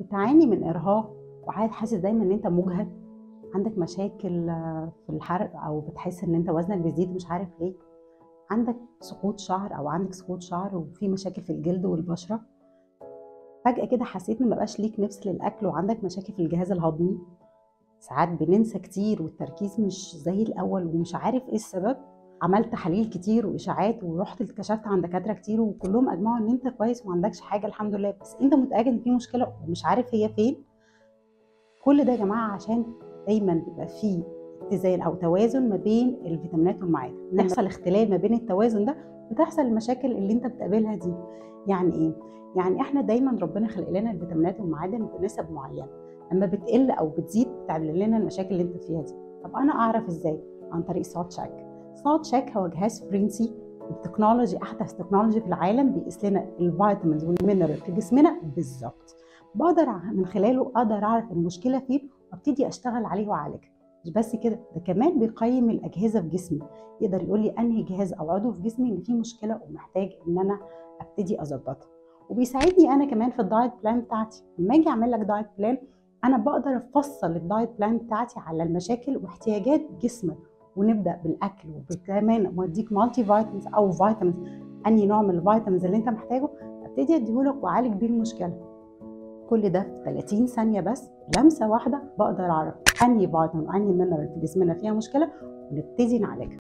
بتعاني من ارهاق وقاعد حاسس دايما ان انت مجهد، عندك مشاكل في الحرق او بتحس ان انت وزنك بيزيد مش عارف ليه، عندك سقوط شعر او عندك سقوط شعر وفي مشاكل في الجلد والبشره، فجأة كده حسيت ان مبقاش ليك نفس للاكل وعندك مشاكل في الجهاز الهضمي، ساعات بننسى كتير والتركيز مش زي الاول ومش عارف ايه السبب. عملت تحاليل كتير واشاعات ورحت اتكشفت عند دكاتره كتير وكلهم اجمعوا ان انت كويس وما عندكش حاجه الحمد لله، بس انت متاكد ان في مشكله ومش عارف هي فين. كل ده يا جماعه عشان دايما بيبقى فيه اتزان او توازن ما بين الفيتامينات والمعادن، لما يحصل اختلال ما بين التوازن ده بتحصل المشاكل اللي انت بتقابلها دي. يعني ايه؟ يعني احنا دايما ربنا خلق لنا الفيتامينات والمعادن بنسب معينه، لما بتقل او بتزيد بتعمل لنا المشاكل اللي انت فيها دي. طب انا اعرف ازاي؟ عن طريق سات شيك. سات شيك هو جهاز فرنسي بتكنولوجي، احدث تكنولوجي في العالم، بيقيس لنا الفيتامينز والمينرال في جسمنا بالظبط. بقدر من خلاله اقدر اعرف المشكله فين وابتدي اشتغل عليه واعالجها. مش بس كده، ده كمان بيقيم الاجهزه في جسمي، يقدر يقول لي انهي جهاز او عضو في جسمي اللي فيه مشكله ومحتاج ان انا ابتدي اظبطها. وبيساعدني انا كمان في الدايت بلان بتاعتي. لما اجي اعمل لك دايت بلان انا بقدر افصل الدايت بلان بتاعتي على المشاكل واحتياجات جسمك، ونبدا بالاكل وكمان اوديك مالتي فيتامينز او فيتامينز، انهي نوع من الفيتامينز اللي انت محتاجه ابتدي اديهولك واعالج بيه المشكله. كل ده في 30 ثانيه بس، لمسه واحده بقدر اعرف انهي فيتامين وانهي مينرال في جسمنا فيها مشكله ونبتدي نعالجها.